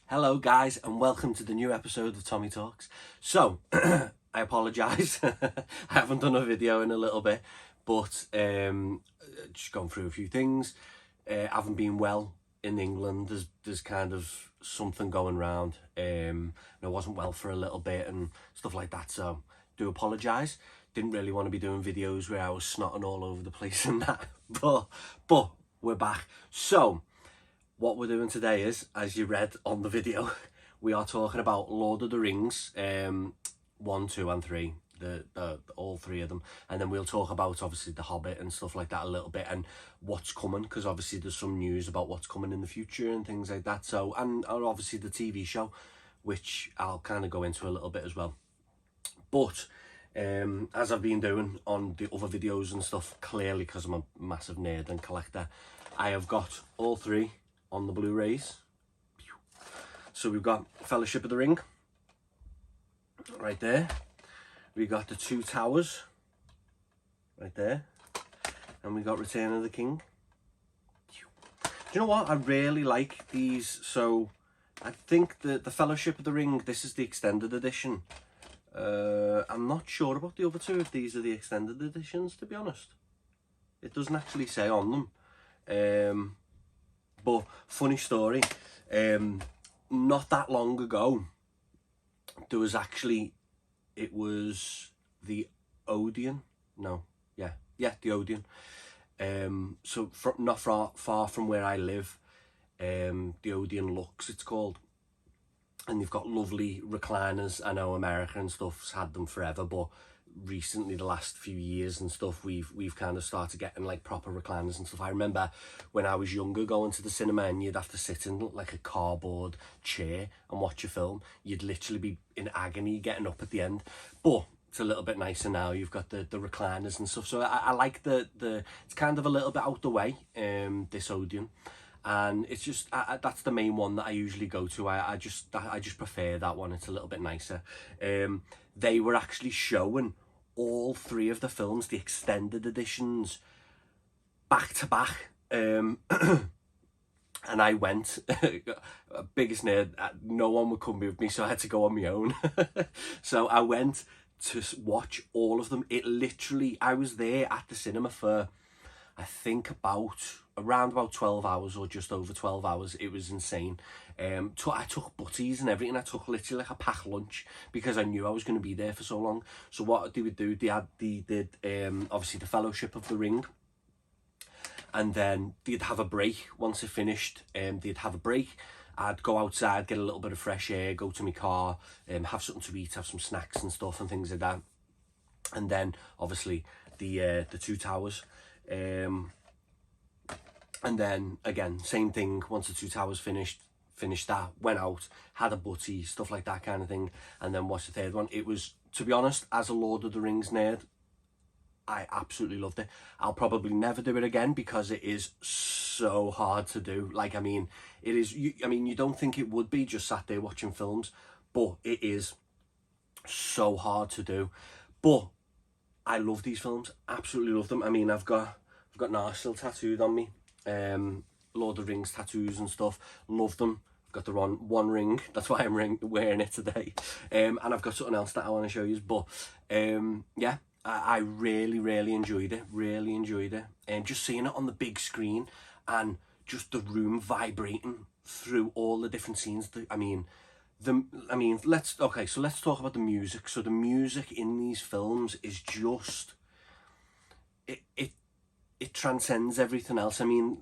Hello guys and welcome to the new episode of Tommy Talks. So, I apologise, I haven't done a video in a little bit, but just gone through a few things. I haven't been well in England, there's kind of something going around, and I wasn't well for a little bit and stuff like that, so do apologise. Didn't really want to be doing videos where I was snotting all over the place and that, but we're back. So, what we're doing today is, as you read on the video, we are talking about Lord of the Rings, 1, 2 and 3, all three of them, and then we'll talk about obviously The Hobbit and stuff like that a little bit, and what's coming, because obviously there's some news about what's coming in the future and things like that. So, and obviously the TV show, which I'll kind of go into a little bit as well. But as I've been doing on the other videos and stuff, clearly because I'm a massive nerd and collector, I have got all three on the Blu-rays. So we've got Fellowship of the Ring right there, we got the Two Towers right there, and we got Return of the King. Do you know what, I really like these. So I think the Fellowship of the Ring, this is the extended edition. I'm not sure about the other two, if these are the extended editions, to be honest. It doesn't actually say on them. But funny story, not that long ago, there was actually, it was the Odeon, the Odeon. So not far from where I live, the Odeon Lux it's called, and they've got lovely recliners. I know America and stuff's had them forever, but recently, the last few years and stuff, we've kind of started getting like proper recliners and stuff. I remember when I was younger going to the cinema and you'd have to sit in like a cardboard chair and watch a film. You'd literally be in agony getting up at the end. But it's a little bit nicer now. You've got the recliners and stuff. So I like the it's kind of a little bit out the way, this Odeon. And it's just that's the main one that I usually go to. I just prefer that one. It's a little bit nicer. They were actually showing all three of the films, the extended editions, back to back. And I went, biggest nerd, no one would come with me, so I had to go on my own. So I went to watch all of them. It literally, I was there at the cinema for, I think around about 12 hours or just over 12 hours. It was insane. I took butties and everything. I took literally like a packed lunch because I knew I was going to be there for so long. So what they would do, they did obviously the Fellowship of the Ring, and then they'd have a break once it finished. They'd have a break. I'd go outside, get a little bit of fresh air, go to my car, have something to eat, have some snacks and stuff and things like that. And then obviously the Two Towers. And then again, same thing, once the Two Towers finished that, went out, had a butty, stuff like that kind of thing, and then watched the third one. It was, to be honest, as a Lord of the Rings nerd, I absolutely loved it. I'll probably never do it again because it is so hard to do. Like, I mean, it is, you don't think it would be just sat there watching films, but it is so hard to do. But I love these films, absolutely love them. I mean, I've got Narsil tattooed on me, Lord of the Rings tattoos and stuff, love them. I've got the one ring, that's why I'm wearing it today, and I've got something else that I want to show you, but yeah, I really enjoyed it, just seeing it on the big screen and just the room vibrating through all the different scenes. Let's talk about the music. So the music in these films is just, it transcends everything else. I mean,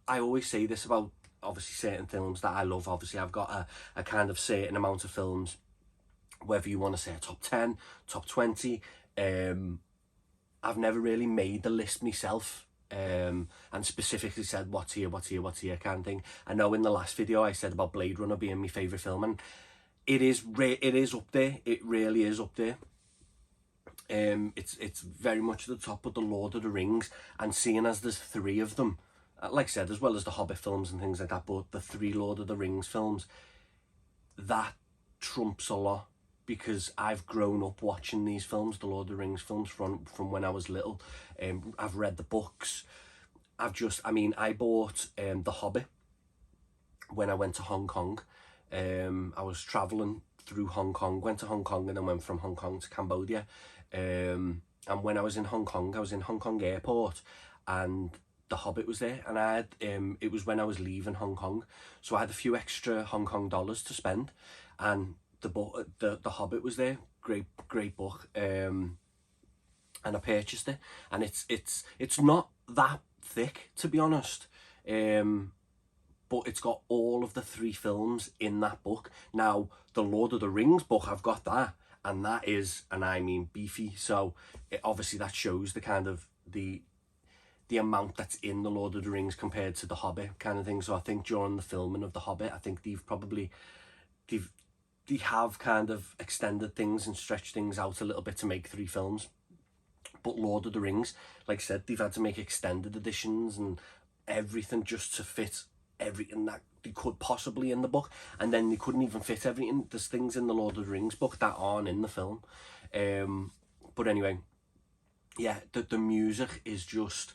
I always say this about obviously certain films that I love. Obviously I've got a kind of certain amount of films, whether you want to say a top 10, top 20. I've never really made the list myself, and specifically said what's here kind of thing. I know in the last video I said about Blade Runner being my favourite film, and it is up there. It really is up there. It's very much at the top of the Lord of the Rings, and seeing as there's three of them, like I said, as well as the Hobbit films and things like that, but the three Lord of the Rings films, that trumps a lot, because I've grown up watching these films, the Lord of the Rings films, from when I was little. I've read the books. I bought The Hobbit when I went to Hong Kong, I was traveling through Hong Kong, went to Hong Kong and then went from Hong Kong to Cambodia. And when I was in Hong Kong airport, and The Hobbit was there, and I had it was when I was leaving Hong Kong, so I had a few extra Hong Kong dollars to spend, and the Hobbit was there. Great book. And I purchased it, and it's not that thick, to be honest. But it's got all of the 3 films in that book. Now, the Lord of the Rings book, I've got that, and that is, and I mean beefy. So obviously that shows the kind of the amount that's in the Lord of the Rings compared to the Hobbit kind of thing. So I think during the filming of the Hobbit, I think they have kind of extended things and stretched things out a little bit to make 3 films. But Lord of the Rings, like I said, they've had to make extended editions and everything just to fit everything that they could possibly in the book. And then they couldn't even fit everything. There's things in the Lord of the Rings book that aren't in the film. But anyway, yeah, the music is just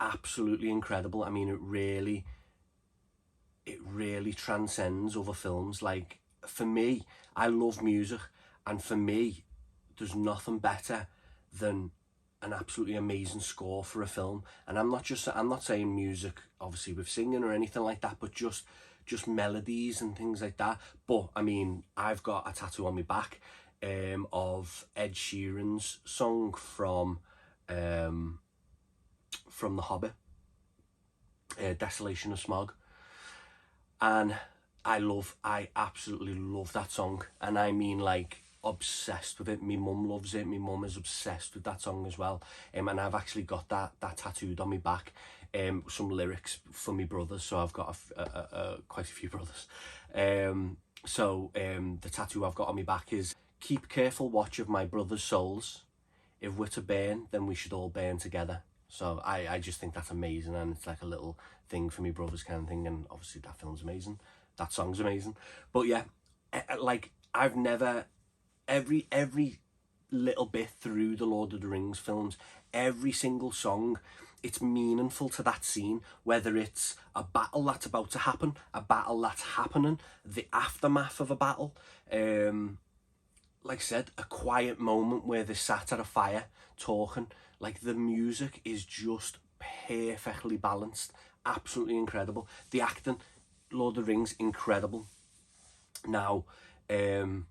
absolutely incredible. I mean, it really transcends other films. Like, for me, I love music, and for me, there's nothing better than an absolutely amazing score for a film. And I'm not saying music obviously with singing or anything like that, but just melodies and things like that. But I mean, I've got a tattoo on my back of Ed Sheeran's song from The Hobbit, Desolation of Smog, and I absolutely love that song, and I mean, like, obsessed with it. My mum loves it. My mum is obsessed with that song as well. And I've actually got that tattooed on my back. Some lyrics for my brothers, so I've got quite a few brothers. The tattoo I've got on my back is, "Keep careful watch of my brothers' souls. If we're to burn, then we should all burn together." So I just think that's amazing, and it's like a little thing for me brothers kind of thing. And obviously that film's amazing, that song's amazing. But yeah, like, I've never, every little bit through the Lord of the Rings films, every single song, it's meaningful to that scene, whether it's a battle that's about to happen, a battle that's happening, the aftermath of a battle, like I said, a quiet moment where they're sat at a fire talking. Like, the music is just perfectly balanced, absolutely incredible. The acting, Lord of the Rings, incredible. Now, the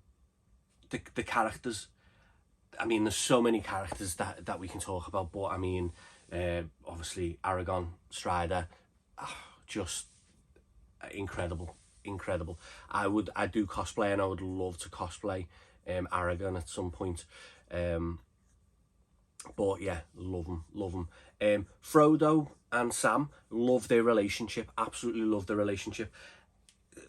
characters, I mean, there's so many characters that we can talk about, but I mean, obviously Aragorn, Strider, just incredible. I do cosplay, and I would love to cosplay Aragorn at some point. But yeah, love them. Frodo and Sam, love their relationship, absolutely love their relationship.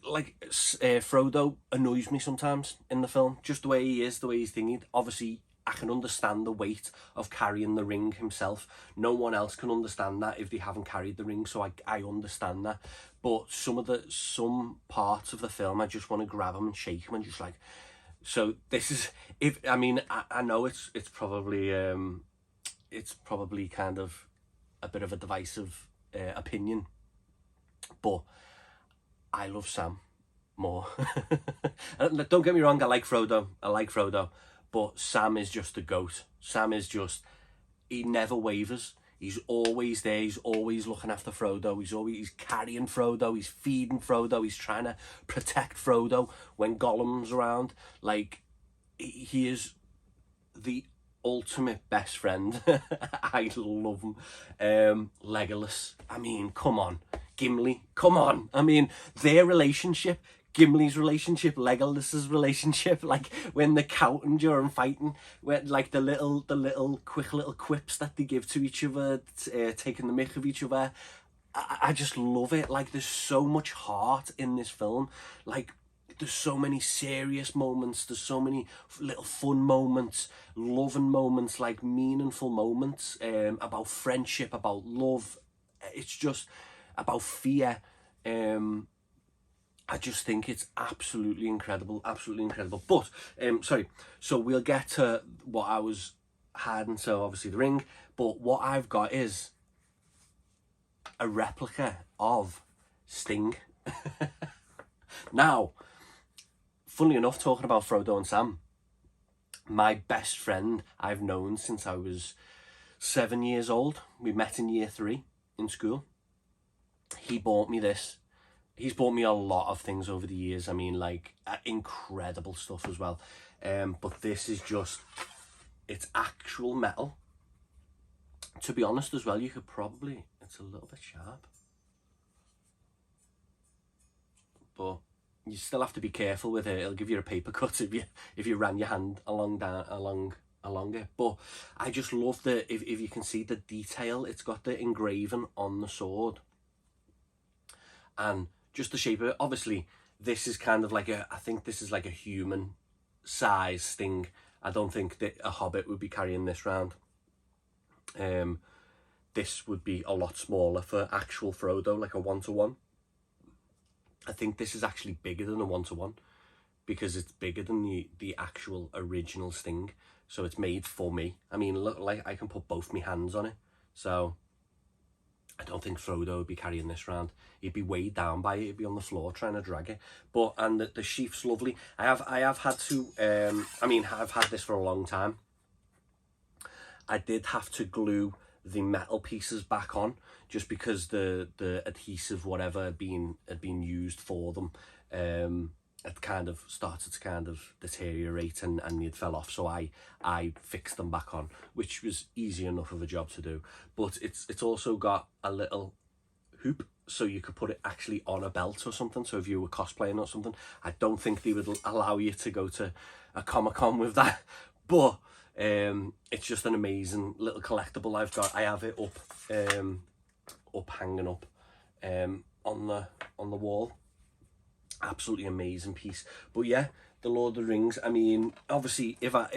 Like, Frodo annoys me sometimes in the film, just the way he is, the way he's thinking. Obviously, I can understand the weight of carrying the ring himself. No one else can understand that if they haven't carried the ring, so I understand that. But some parts of the film, I just want to grab him and shake him and just like. So this is, I know it's probably kind of a bit of a divisive opinion, but I love Sam more. Don't get me wrong, I like Frodo, but Sam is just the GOAT. Sam is just, he never wavers. He's always there. He's always looking after Frodo. He's carrying Frodo. He's feeding Frodo. He's trying to protect Frodo when Gollum's around. Like, he is the ultimate best friend. I love him. Legolas, I mean, come on. Gimli, come on. I mean, their relationship, Gimli's relationship, Legolas's relationship, like when they're counting during fighting, where like the little quick little quips that they give to each other, taking the mick of each other. I just love it. Like, there's so much heart in this film. Like, there's so many serious moments, there's so many little fun moments, loving moments, like meaningful moments, about friendship, about love. It's just about fear. I just think it's absolutely incredible. But sorry, so we'll get to what I was hiding. So obviously the ring, but what I've got is a replica of Sting. Now, funnily enough, talking about Frodo and Sam, my best friend I've known since I was 7 years old. We met in year 3 in school. He bought me this. He's bought me a lot of things over the years. I mean, like, incredible stuff as well. But this is just, it's actual metal. To be honest as well, you could probably, it's a little bit sharp, but you still have to be careful with it. It'll give you a paper cut if you ran your hand along it. But I just love if you can see the detail. It's got the engraving on the sword, and just the shape of it. Obviously, this is kind of like I think this is like a human size thing. I don't think that a hobbit would be carrying this round. This would be a lot smaller for actual Frodo, like a 1-to-1. I think this is actually bigger than a 1-to-1 because it's bigger than the actual original Sting. So it's made for me. I mean, look, like, I can put both my hands on it. So I don't think Frodo would be carrying this round. He'd be weighed down by it. He'd be on the floor trying to drag it. But, and the sheath's lovely. I have had to, I mean, I've had this for a long time. I did have to glue the metal pieces back on just because the adhesive whatever had been used for them it kind of started to kind of deteriorate and it fell off, so I fixed them back on, which was easy enough of a job to do. But it's also got a little hoop so you could put it actually on a belt or something, so if you were cosplaying or something. I don't think they would allow you to go to a Comic-Con with that, but it's just an amazing little collectible I've got. I have it up hanging up on the wall. Absolutely amazing piece. But yeah, the Lord of the Rings, I mean, obviously if I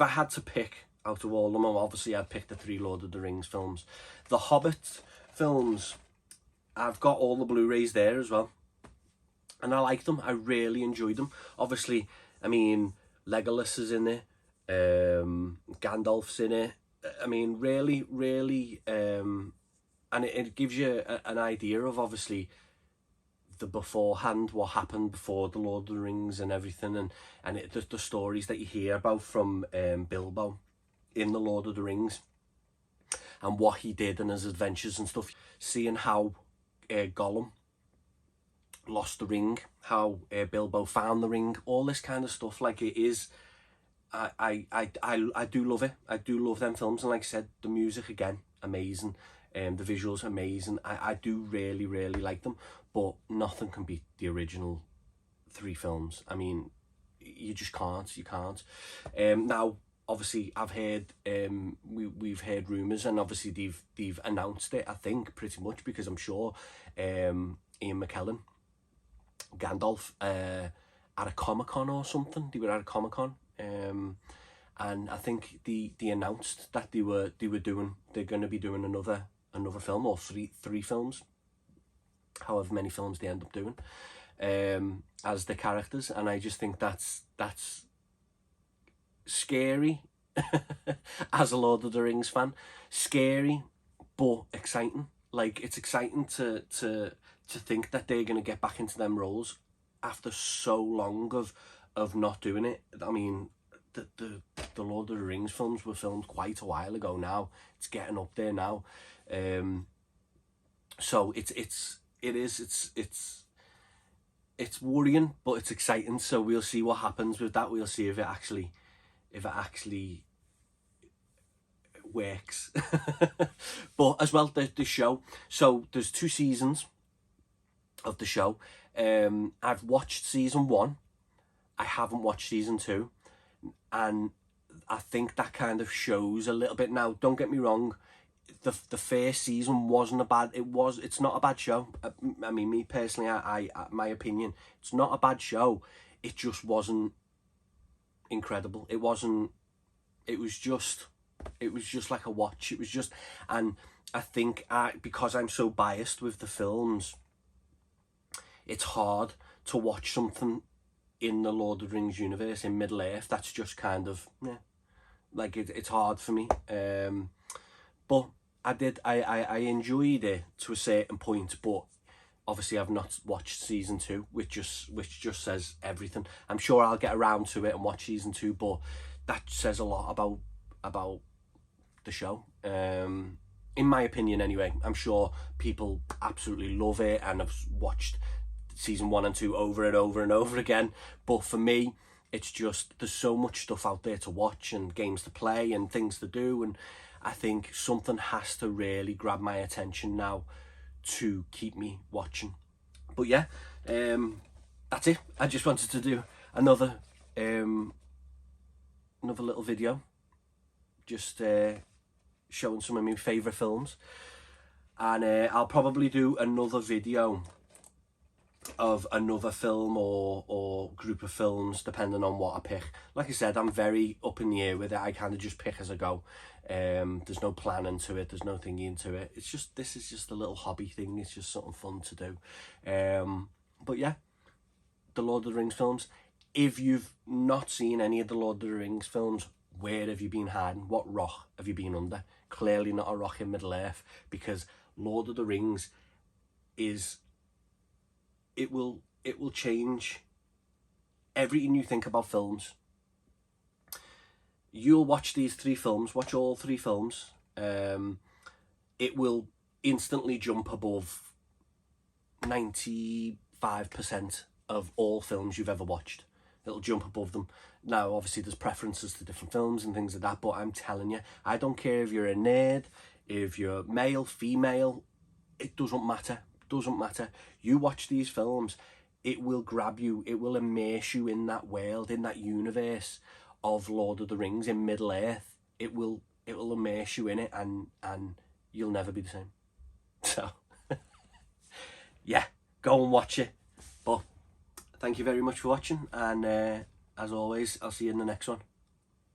had to pick out of all of them, obviously I'd pick the 3 Lord of the Rings films. The Hobbit films, I've got all the Blu-rays there as well, and I like them. I really enjoyed them. Obviously, I mean, Legolas is in it, Gandalf's in it. I mean, really, and it gives you an idea of obviously the beforehand, what happened before the Lord of the Rings and everything, and the stories that you hear about from Bilbo in the Lord of the Rings and what he did and his adventures and stuff. Seeing how Gollum lost the ring, how Bilbo found the ring, all this kind of stuff. Like, it is, I do love it. I do love them films, and like I said, the music again, amazing. The visuals amazing. I do really like them, but nothing can beat the original 3 films. I mean, you just can't. You can't. Now, obviously, I've heard we've heard rumours, and obviously they've announced it. I think pretty much because I'm sure Ian McKellen, Gandalf, at a Comic-Con or something. They were at a Comic-Con. And I think they announced that they're going to be doing another film, or three films, however many films they end up doing, as the characters. And I just think that's scary as a Lord of the Rings fan. Scary but exciting. Like, it's exciting to think that they're going to get back into them roles after so long of not doing it. I mean, the Lord of the Rings films were filmed quite a while ago now. It's getting up there now. So it's worrying, but it's exciting. So we'll see what happens with that. We'll see if it actually works. But as well, the show. So there's 2 seasons of the show. I've watched season 1. I haven't watched season 2, and I think that kind of shows a little bit. Now, don't get me wrong, the first season wasn't a bad. It's not a bad show. I mean, me personally, I my opinion, it's not a bad show. It just wasn't incredible. It wasn't. It was just like a watch. It was just, and I think because I'm so biased with the films, it's hard to watch something in the Lord of the Rings universe, in Middle Earth, that's just kind of, yeah, like it's hard for me. But I enjoyed it to a certain point, but Obviously, I've not watched season 2, which just says everything. I'm sure I'll get around to it and watch season 2, but that says a lot about the show. In my opinion, anyway. I'm sure people absolutely love it and have watched season 1 and 2 over and over and over again. But for me, it's just there's so much stuff out there to watch and games to play and things to do, and I think something has to really grab my attention now to keep me watching. But yeah, that's it. I just wanted to do another little video, just showing some of my favourite films, and I'll probably do another video of another film or group of films depending on what I pick. Like I said, I'm very up in the air with it. I kind of just pick as I go. There's no planning to it, there's no thinking into it. It's just, this is just a little hobby thing, it's just something fun to do. But yeah, the Lord of the Rings films. If you've not seen any of the Lord of the Rings films, where have you been hiding? What rock have you been under? Clearly not a rock in Middle Earth, because Lord of the Rings is, it will change everything you think about films. You'll watch these 3 films, watch all 3 films, it will instantly jump above 95% of all films you've ever watched. It'll jump above them. Now, obviously, there's preferences to different films and things like that, but I'm telling you, I don't care if you're a nerd, if you're male, female, it doesn't matter. Doesn't matter. You watch these films, it will grab you, it will immerse you in that world, in that universe of Lord of the Rings, in Middle Earth. It will immerse you in it, and you'll never be the same. So yeah, go and watch it. But thank you very much for watching, and as always, I'll see you in the next one.